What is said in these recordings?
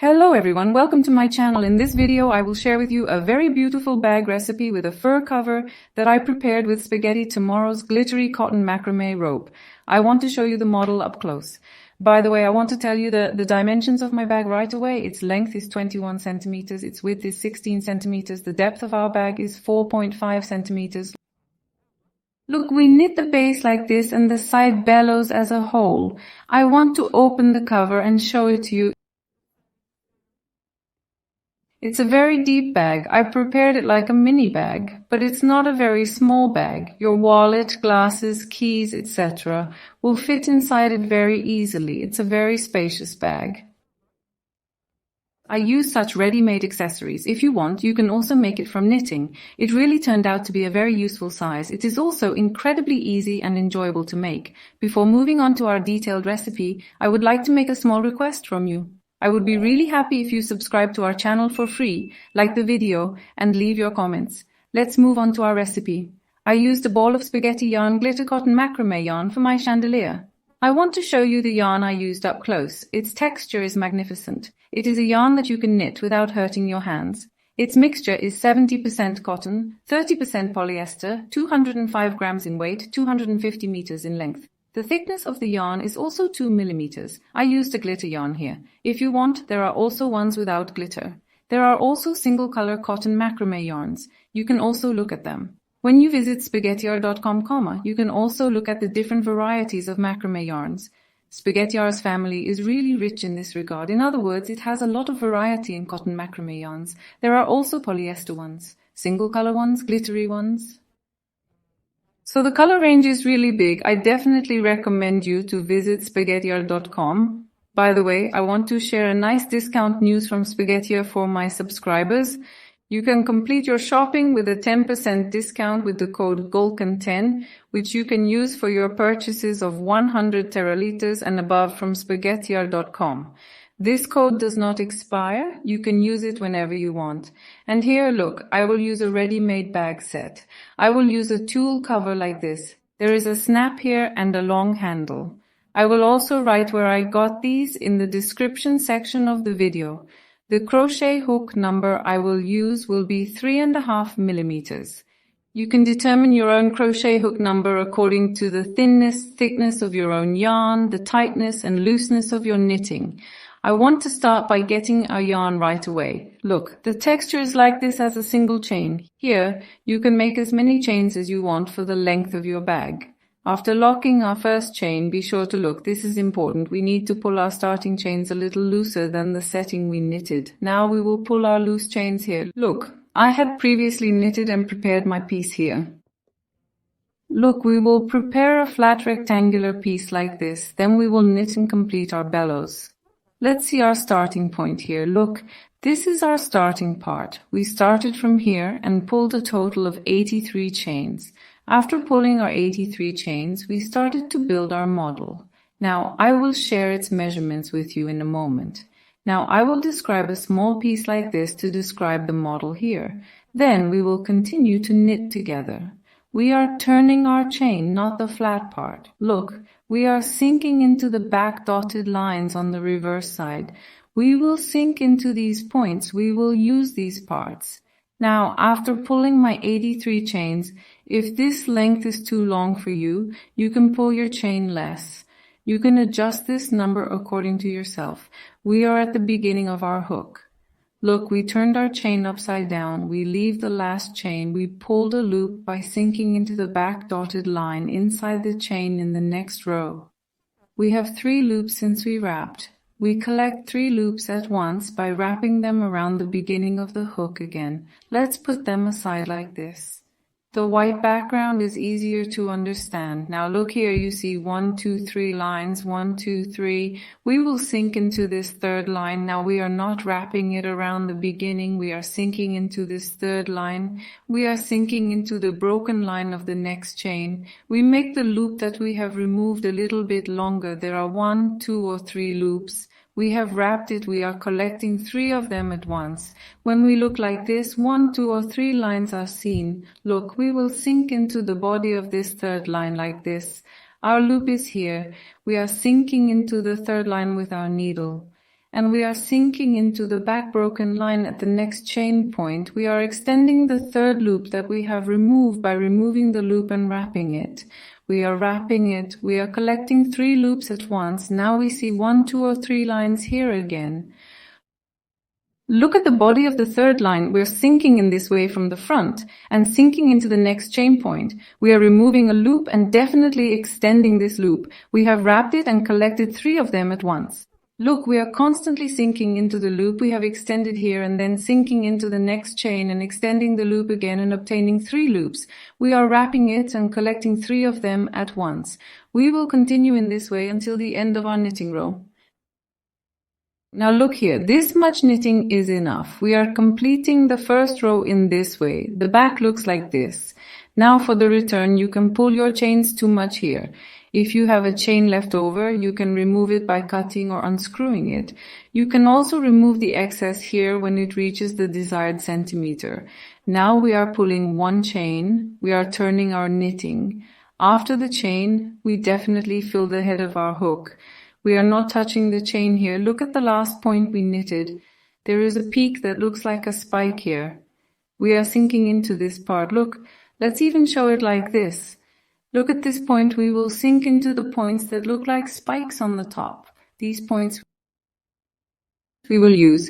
Hello everyone, welcome to my channel. In this video I will share with you a very beautiful bag recipe with a fur cover that I prepared with Spaghetti Tomorrow's glittery cotton macrame rope. I want to show you the model up close. By the way, I want to tell you the dimensions of my bag right away. Its length is 21 centimeters, its width is 16 centimeters, the depth of our bag is 4.5 centimeters. Look, we knit the base like this and the side bellows as a whole. I want to open the cover and show it to you. It's a very deep bag. I prepared it like a mini bag, but it's not a very small bag. Your wallet, glasses, keys, etc. will fit inside it very easily. It's a very spacious bag. I use such ready-made accessories. If you want, you can also make it from knitting. It really turned out to be a very useful size. It is also incredibly easy and enjoyable to make. Before moving on to our detailed recipe, I would like to make a small request from you. I would be really happy if you subscribe to our channel for free, like the video, and leave your comments. Let's move on to our recipe. I used a ball of spaghetti yarn glitter cotton macrame yarn for my chandelier. I want to show you the yarn I used up close. Its texture is magnificent. It is a yarn that you can knit without hurting your hands. Its mixture is 70% cotton, 30% polyester, 205 grams in weight, 250 meters in length. The thickness of the yarn is also 2 millimeters. I used a glitter yarn here. If you want, there are also ones without glitter. There are also single-color cotton macrame yarns. You can also look at them. When you visit spaghettiar.com, you can also look at the different varieties of macrame yarns. Spaghettiar's family is really rich in this regard. In other words, it has a lot of variety in cotton macrame yarns. There are also polyester ones, single-color ones, glittery ones. So the color range is really big. I definitely recommend you to visit spaghettiar.com. By the way, I want to share a nice discount news from Spaghettiar for my subscribers. You can complete your shopping with a 10% discount with the code GOLKEN10, which you can use for your purchases of 100 teraliters and above from spaghettiar.com. This code does not expire. You can use it whenever you want. And here, look, I will use a ready-made bag set. I will use a tulle cover like this. There is a snap here and a long handle. I will also write where I got these in the description section of the video. The crochet hook number I will use will be 3.5 millimeters. You can determine your own crochet hook number according to the thickness of your own yarn, the tightness and looseness of your knitting. I want to start by getting our yarn right away. Look, the texture is like this as a single chain. Here, you can make as many chains as you want for the length of your bag. After locking our first chain, be sure to look, this is important. We need to pull our starting chains a little looser than the setting we knitted. Now we will pull our loose chains here. Look, I had previously knitted and prepared my piece here. Look, we will prepare a flat rectangular piece like this. Then we will knit and complete our bellows. Let's see our starting point here. Look, this is our starting part. We started from here and pulled a total of 83 chains. After pulling our 83 chains, we started to build our model. Now, I will share its measurements with you in a moment. Now, I will describe a small piece like this to describe the model here. Then we will continue to knit together. We are turning our chain, not the flat part. Look, we are sinking into the back dotted lines on the reverse side. We will sink into these points. We will use these parts. Now, after pulling my 83 chains, if this length is too long for you, you can pull your chain less. You can adjust this number according to yourself. We are at the beginning of our hook. Look, we turned our chain upside down. We leave the last chain. We pulled a loop by sinking into the back dotted line inside the chain in the next row. We have 3 loops since we wrapped. We collect 3 loops at once by wrapping them around the beginning of the hook again. Let's put them aside like this. The white background is easier to understand. Now look here, you see 1, 2, 3 lines, 1, 2, 3. We will sink into this third line. Now we are not wrapping it around the beginning. We are sinking into this third line. We are sinking into the broken line of the next chain. We make the loop that we have removed a little bit longer. There are 1, 2, or 3 loops. We have wrapped it. We are collecting 3 of them at once. When we look like this, 1, 2, or 3 lines are seen. Look, we will sink into the body of this third line like this. Our loop is here. We are sinking into the third line with our needle. and we are sinking into the back broken line at the next chain point. We are extending the third loop that we have removed by removing the loop and wrapping it. We are wrapping it. We are collecting 3 loops at once. Now we see 1, 2, or 3 lines here again. Look at the body of the third line. We're sinking in this way from the front and sinking into the next chain point. We are removing a loop and definitely extending this loop. We have wrapped it and collected 3 of them at once. Look, we are constantly sinking into the loop we have extended here and then sinking into the next chain and extending the loop again and obtaining 3 loops. We are wrapping it and collecting 3 of them at once. We will continue in this way until the end of our knitting row. Now look here, this much knitting is enough. We are completing the first row in this way. The back looks like this. Now for the return, you can pull your chains too much here. If you have a chain left over, you can remove it by cutting or unscrewing it. You can also remove the excess here when it reaches the desired centimeter. Now we are pulling 1 chain. We are turning our knitting. After the chain, we definitely fill the head of our hook. We are not touching the chain here. Look at the last point we knitted. There is a peak that looks like a spike here. We are sinking into this part. Look, let's even show it like this. Look at this point. We will sink into the points that look like spikes on the top. These points we will use.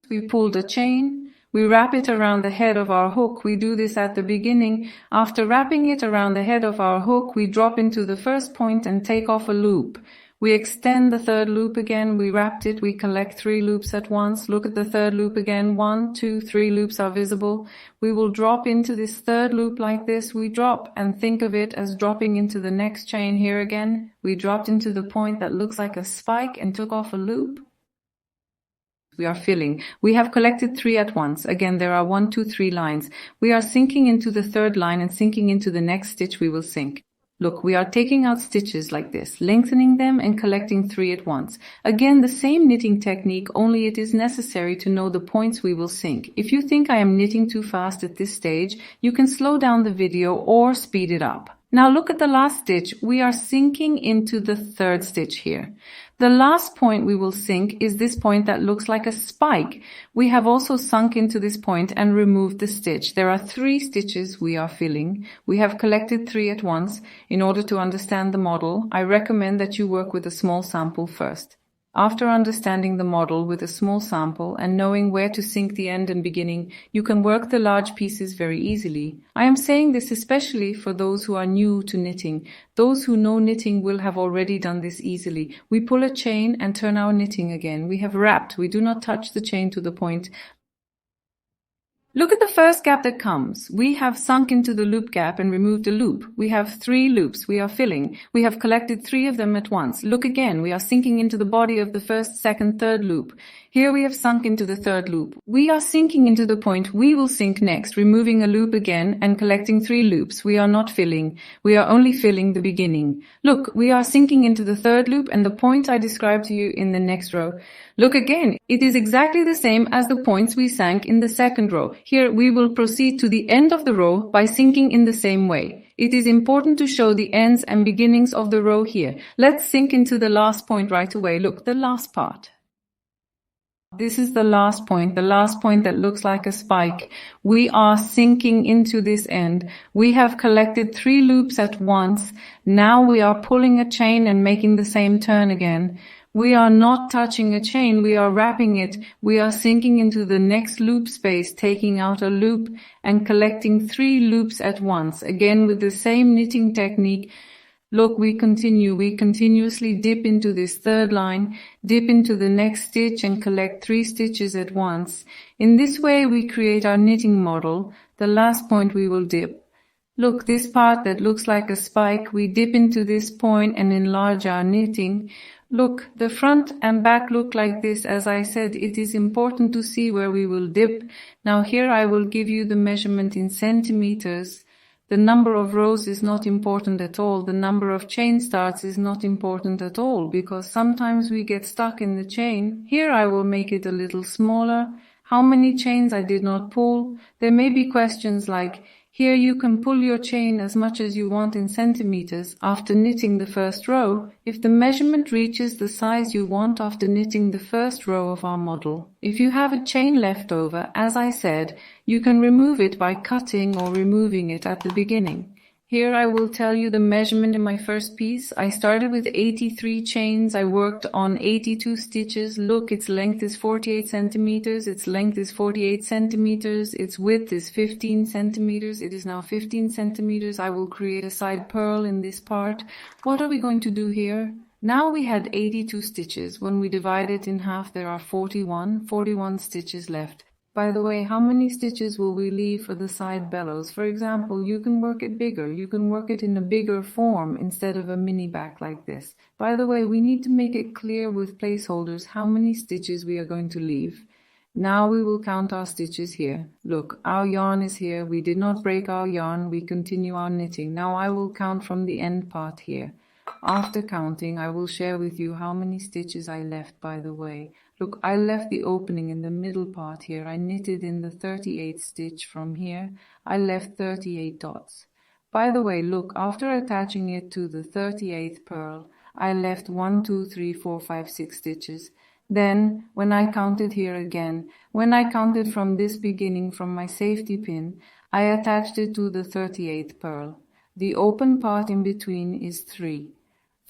We pull the chain. We wrap it around the head of our hook. We do this at the beginning. After wrapping it around the head of our hook, we drop into the first point and take off a loop. We extend the third loop again, we wrapped it, we collect 3 loops at once. Look at the third loop again, 1, 2, 3 loops are visible. We will drop into this third loop like this. We drop and think of it as dropping into the next chain here again. We dropped into the point that looks like a spike and took off a loop. We are filling. We have collected 3 at once. Again, there are 1, 2, 3 lines. We are sinking into the third line and sinking into the next stitch we will sink. Look, we are taking out stitches like this, lengthening them and collecting 3 at once. Again, the same knitting technique, only it is necessary to know the points we will sink. If you think I am knitting too fast at this stage, you can slow down the video or speed it up. Now look at the last stitch. We are sinking into the third stitch here. The last point we will sink is this point that looks like a spike. We have also sunk into this point and removed the stitch. There are 3 stitches we are filling. We have collected 3 at once. In order to understand the model, I recommend that you work with a small sample first. After understanding the model with a small sample and knowing where to sink the end and beginning, you can work the large pieces very easily. I am saying this especially for those who are new to knitting. Those who know knitting will have already done this easily. We pull a chain and turn our knitting again. We have wrapped. We do not touch the chain to the point. Look at the first gap that comes. We have sunk into the loop gap and removed a loop. We have 3 loops we are filling. We have collected 3 of them at once. Look again. We are sinking into the body of the first, second, third loop. Here we have sunk into the third loop. We are sinking into the point we will sink next, removing a loop again and collecting 3 loops. We are not filling. We are only filling the beginning. Look, we are sinking into the third loop and the point I described to you in the next row. Look again. It is exactly the same as the points we sank in the second row. Here we will proceed to the end of the row by sinking in the same way. It is important to show the ends and beginnings of the row here. Let's sink into the last point right away. Look, the last part. This is the last point that looks like a spike. We are sinking into this end. We have collected 3 loops at once. Now we are pulling a chain and making the same turn again. We are not touching a chain, we are wrapping it. We are sinking into the next loop space, taking out a loop and collecting 3 loops at once. Again with the same knitting technique. Look, we continuously dip into this third line, dip into the next stitch and collect 3 stitches at once. In this way we create our knitting model. The last point we will dip. Look, this part that looks like a spike, we dip into this point and enlarge our knitting. Look, the front and back look like this. As I said, it is important to see where we will dip. Now here I will give you the measurement in centimeters. The number of rows is not important at all. The number of chain starts is not important at all because sometimes we get stuck in the chain. Here I will make it a little smaller. How many chains I did not pull? There may be questions like, Here you can pull your chain as much as you want in centimeters after knitting the first row, if the measurement reaches the size you want after knitting the first row of our model. If you have a chain left over, as I said, you can remove it by cutting or removing it at the beginning. Here I will tell you the measurement in my first piece. I started with 83 chains. I worked on 82 stitches. Look, its length is 48 centimeters. Its length is 48 centimeters. Its width is 15 centimeters. It is now 15 centimeters. I will create a side purl in this part. What are we going to do here? Now we had 82 stitches. When we divide it in half, there are 41 stitches left. By the way, how many stitches will we leave for the side bellows? For example, you can work it bigger. You can work it in a bigger form instead of a mini back like this. By the way, we need to make it clear with placeholders how many stitches we are going to leave. Now we will count our stitches here. Look, our yarn is here. We did not break our yarn. We continue our knitting. Now I will count from the end part here. After counting, I will share with you how many stitches I left, by the way. Look, I left the opening in the middle part here. I knitted in the 38th stitch from here. I left 38 dots. By the way, look, after attaching it to the 38th purl, I left 1, 2, 3, 4, 5, 6 stitches. Then, when I counted here again, when I counted from this beginning from my safety pin, I attached it to the 38th purl. The open part in between is 3.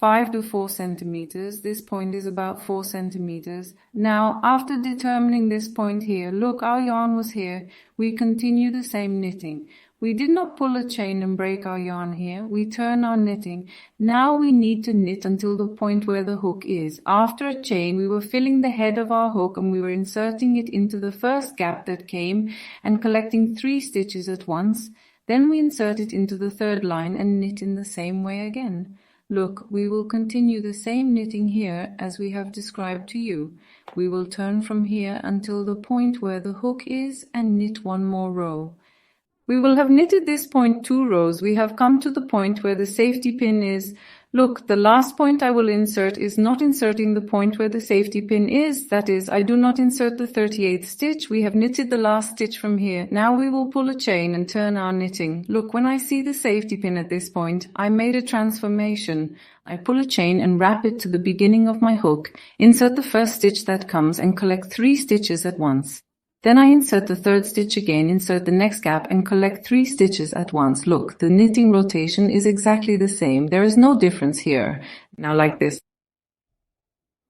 5 to 4 centimeters. This point is about 4 centimeters. Now, after determining this point here, look, our yarn was here. We continue the same knitting. We did not pull a chain and break our yarn here. We turn our knitting. Now we need to knit until the point where the hook is. After a chain, we were filling the head of our hook and we were inserting it into the first gap that came and collecting 3 stitches at once. Then we insert it into the third line and knit in the same way again. Look, we will continue the same knitting here as we have described to you. We will turn from here until the point where the hook is and knit 1 more row. We will have knitted this point 2 rows. We have come to the point where the safety pin is. Look, the last point I will insert is not inserting the point where the safety pin is. That is, I do not insert the 38th stitch. We have knitted the last stitch from here. Now we will pull a chain and turn our knitting. Look, when I see the safety pin at this point, I made a transformation. I pull a chain and wrap it to the beginning of my hook, insert the first stitch that comes and collect 3 stitches at once. Then I insert the 3rd stitch again, insert the next gap and collect 3 stitches at once. Look, the knitting rotation is exactly the same. There is no difference here. Now like this.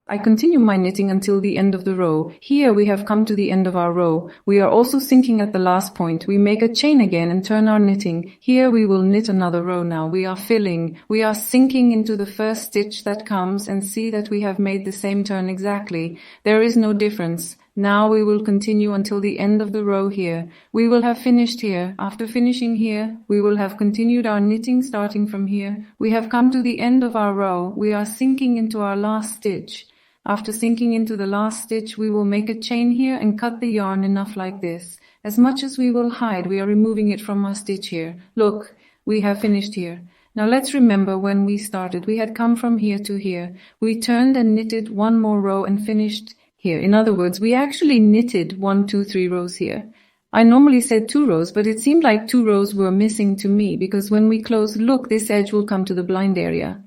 I continue my knitting until the end of the row. Here we have come to the end of our row. We are also sinking at the last point. We make a chain again and turn our knitting. Here we will knit another row now. We are filling. We are sinking into the first stitch that comes and see that we have made the same turn exactly. There is no difference. Now we will continue until the end of the row here. We will have finished here. After finishing here, we will have continued our knitting starting from here. We have come to the end of our row. We are sinking into our last stitch. After sinking into the last stitch, we will make a chain here and cut the yarn enough like this. As much as we will hide, we are removing it from our stitch here. Look, we have finished here. Now let's remember when we started. We had come from here to here. We turned and knitted 1 more row and finished here. In other words, we actually knitted 1, 2, 3 rows here. I normally said 2 rows, but it seemed like 2 rows were missing to me because when we close, look, this edge will come to the blind area.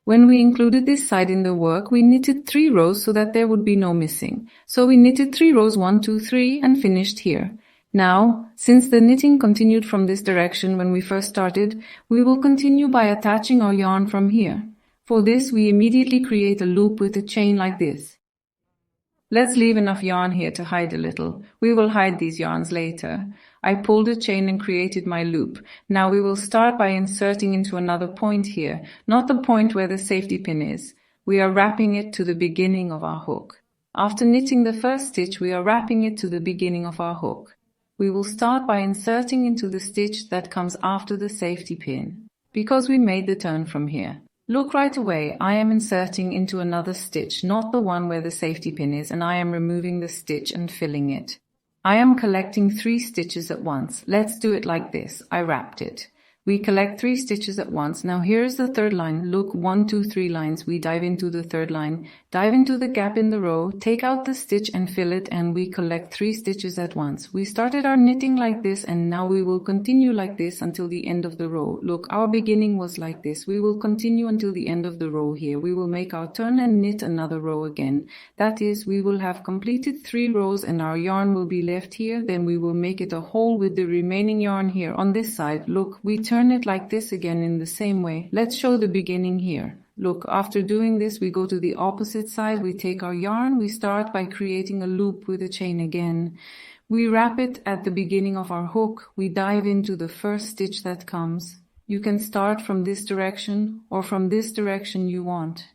When we included this side in the work, we knitted 3 rows so that there would be no missing. So we knitted 3 rows, 1, 2, 3, and finished here. Now, since the knitting continued from this direction when we first started, we will continue by attaching our yarn from here. For this, we immediately create a loop with a chain like this. Let's leave enough yarn here to hide a little. We will hide these yarns later. I pulled a chain and created my loop. Now we will start by inserting into another point here, not the point where the safety pin is. We are wrapping it to the beginning of our hook. After knitting the first stitch, we are wrapping it to the beginning of our hook. We will start by inserting into the stitch that comes after the safety pin, because we made the turn from here. Look right away, I am inserting into another stitch, not the one where the safety pin is, and I am removing the stitch and filling it. I am collecting 3 stitches at once. Let's do it like this. I wrapped it. We collect 3 stitches at once. Now here is the third line. Look, 1, 2, 3 lines. We dive into the third line, dive into the gap in the row, take out the stitch and fill it, and we collect 3 stitches at once. We started our knitting like this, and now we will continue like this until the end of the row. Look, our beginning was like this. We will continue until the end of the row here. We will make our turn and knit another row again. That is, we will have completed 3 rows and our yarn will be left here. Then we will make it a hole with the remaining yarn here on this side. Look, we turn it like this again in the same way. Let's show the beginning here. Look, after doing this, we go to the opposite side. We take our yarn. We start by creating a loop with a chain again. We wrap it at the beginning of our hook. We dive into the first stitch that comes. You can start from this direction or from this direction you want.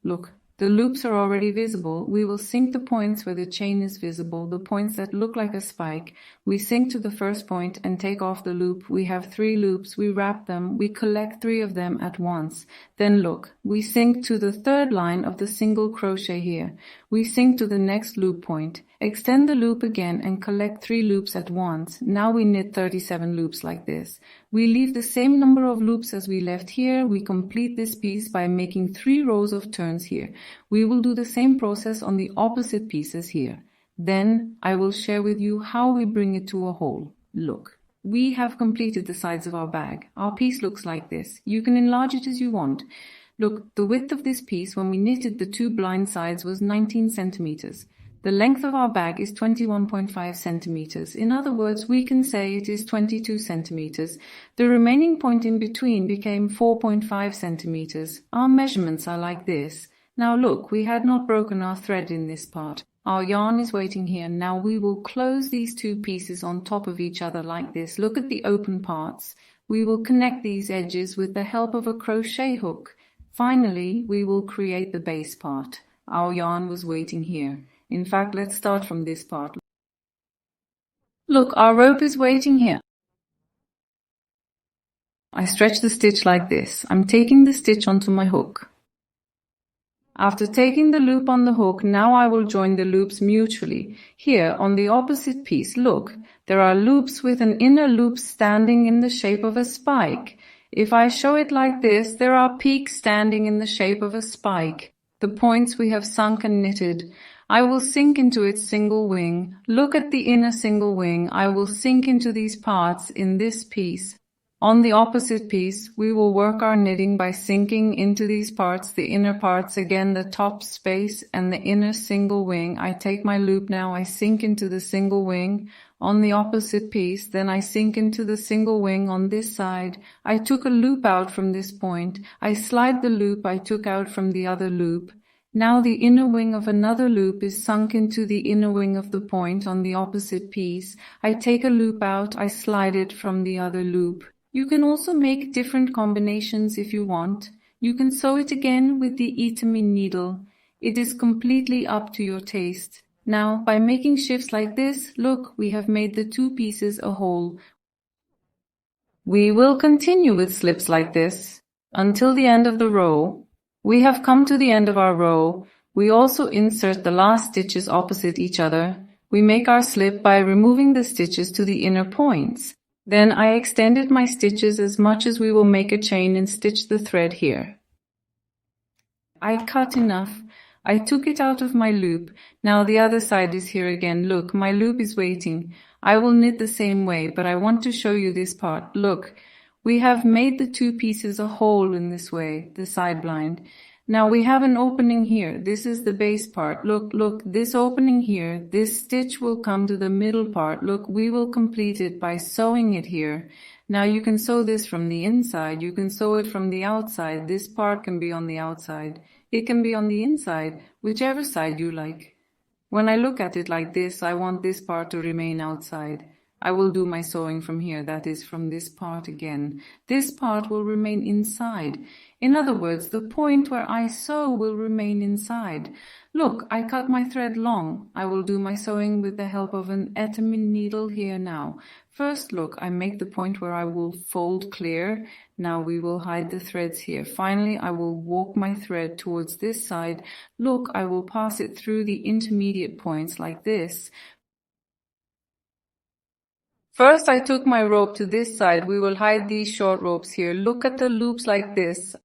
Look, the loops are already visible. We will sink the points where the chain is visible, the points that look like a spike. We sink to the first point and take off the loop. We have 3 loops. We wrap them. We collect 3 of them at once. Then look, we sink to the third line of the single crochet here. We sink to the next loop point. Extend the loop again and collect 3 loops at once. Now we knit 37 loops like this. We leave the same number of loops as we left here. We complete this piece by making 3 rows of turns here. We will do the same process on the opposite pieces here. Then I will share with you how we bring it to a hole. Look, we have completed the sides of our bag. Our piece looks like this. You can enlarge it as you want. Look, the width of this piece when we knitted the 2 blind sides was 19 centimeters. The length of our bag is 21.5 centimeters. In other words, we can say it is 22 centimeters. The remaining point in between became 4.5 centimeters. Our measurements are like this. Now look, we had not broken our thread in this part. Our yarn is waiting here. Now we will close these 2 pieces on top of each other like this. Look at the open parts. We will connect these edges with the help of a crochet hook. Finally, we will create the base part. Our yarn was waiting here. In fact, let's start from this part. Look, our rope is waiting here. I stretch the stitch like this. I'm taking the stitch onto my hook. After taking the loop on the hook, now I will join the loops mutually. Here, on the opposite piece, look, there are loops with an inner loop standing in the shape of a spike. If I show it like this, there are peaks standing in the shape of a spike. The points we have sunk and knitted. I will sink into its single wing. Look at the inner single wing. I will sink into these parts in this piece. On the opposite piece, we will work our knitting by sinking into these parts, the inner parts, again the top space and the inner single wing. I take my loop now, I sink into the single wing on the opposite piece, then I sink into the single wing on this side. I took a loop out from this point. I slide the loop I took out from the other loop. Now the inner wing of another loop is sunk into the inner wing of the point on the opposite piece. I take a loop out, I slide it from the other loop. You can also make different combinations if you want. You can sew it again with the easycrochet needle. It is completely up to your taste. Now, by making shifts like this, look, we have made the 2 pieces a whole. We will continue with slips like this until the end of the row. We have come to the end of our row. We also insert the last stitches opposite each other. We make our slip by removing the stitches to the inner points. Then I extended my stitches as much as we will make a chain and stitch the thread here. I cut enough. I took it out of my loop. Now the other side is here again. Look, my loop is waiting. I will knit the same way, but I want to show you this part. Look, we have made the 2 pieces a hole in this way, the side blind. Now we have an opening here. This is the base part. Look, this opening here, this stitch will come to the middle part. Look, we will complete it by sewing it here. Now you can sew this from the inside. You can sew it from the outside. This part can be on the outside. It can be on the inside, whichever side you like. When I look at it like this, I want this part to remain outside. I will do my sewing from here, that is from this part again. This part will remain inside. In other words, the point where I sew will remain inside. Look, I cut my thread long. I will do my sewing with the help of an easycrochet needle here now. First, look, I make the point where I will fold clear. Now we will hide the threads here. Finally, I will walk my thread towards this side. Look, I will pass it through the intermediate points like this. First, I took my rope to this side. We will hide these short ropes here. Look at the loops like this.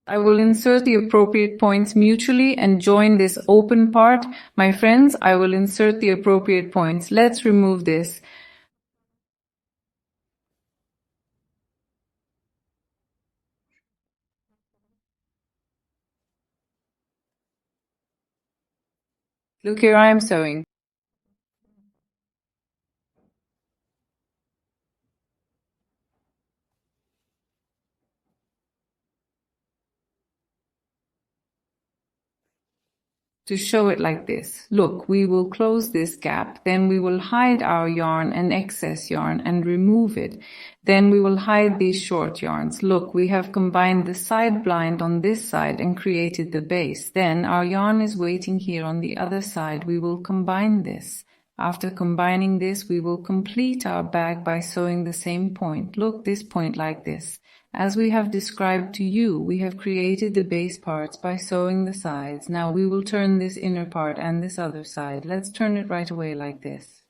I will insert the appropriate points mutually and join this open part. My friends, I will insert the appropriate points. Let's remove this. Look here, I am sewing. To show it like this. Look, we will close this gap, then we will hide our yarn and excess yarn and remove it. Then we will hide these short yarns. Look, we have combined the side blind on this side and created the base. Then our yarn is waiting here on the other side. We will combine this. After combining this, we will complete our bag by sewing the same point. Look, this point like this. As we have described to you, we have created the base parts by sewing the sides. Now we will turn this inner part and this other side. Let's turn it right away like this.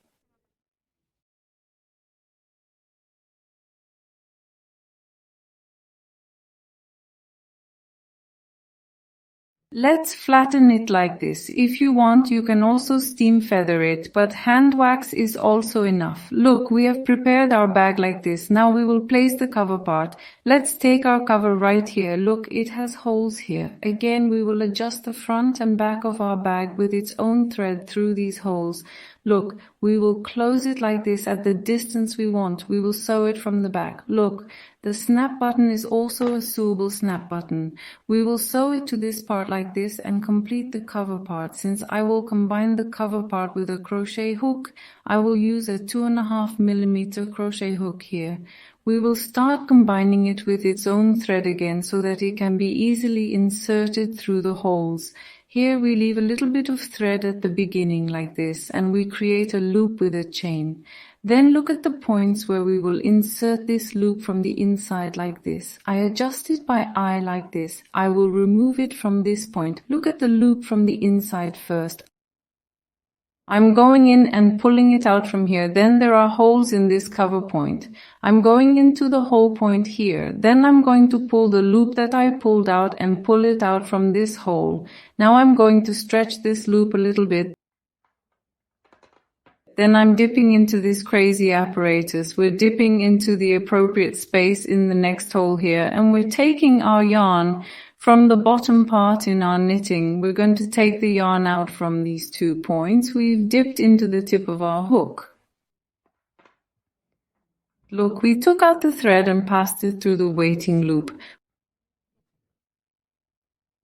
Let's flatten it like this. If you want, you can also steam feather it, but hand wax is also enough. Look, we have prepared our bag like this. Now we will place the cover part. Let's take our cover right here. Look, it has holes here. Again, we will adjust the front and back of our bag with its own thread through these holes. Look, we will close it like this at the distance we want. We will sew it from the back. Look, the snap button is also a sewable snap button. We will sew it to this part like this and complete the cover part. Since I will combine the cover part with a crochet hook, I will use a 2.5 millimeter crochet hook here. We will start combining it with its own thread again so that it can be easily inserted through the holes. Here we leave a little bit of thread at the beginning like this, and we create a loop with a chain. Then look at the points where we will insert this loop from the inside like this. I adjust it by eye like this. I will remove it from this point. Look at the loop from the inside first. I'm going in and pulling it out from here. Then there are holes in this cover point. I'm going into the hole point here. Then I'm going to pull the loop that I pulled out and pull it out from this hole. Now I'm going to stretch this loop a little bit. Then I'm dipping into this crazy apparatus. We're dipping into the appropriate space in the next hole here, and we're taking our yarn from the bottom part in our knitting. We're going to take the yarn out from these 2 points. We've dipped into the tip of our hook. Look, we took out the thread and passed it through the waiting loop.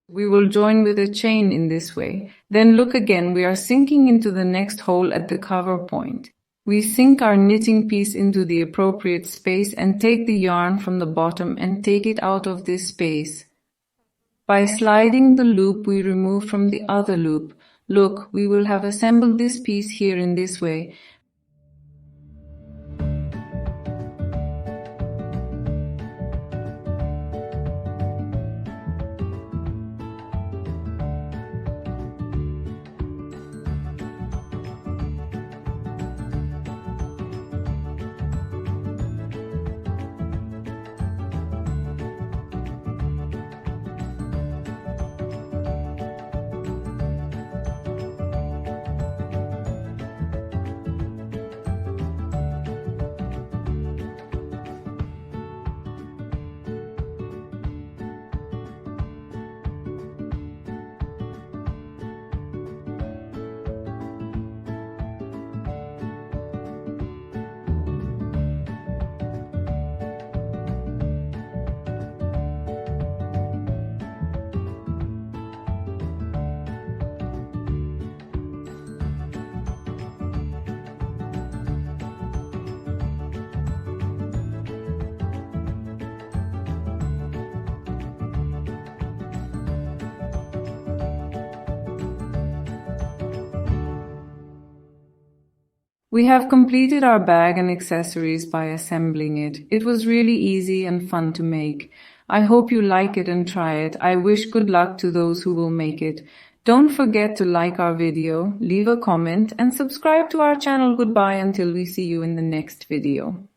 We will join with a chain in this way. Then look again, we are sinking into the next hole at the cover point. We sink our knitting piece into the appropriate space and take the yarn from the bottom and take it out of this space. By sliding the loop, we remove from the other loop. Look, we will have assembled this piece here in this way. We have completed our bag and accessories by assembling it. It was really easy and fun to make. I hope you like it and try it. I wish good luck to those who will make it. Don't forget to like our video, leave a comment, and subscribe to our channel. Goodbye until we see you in the next video.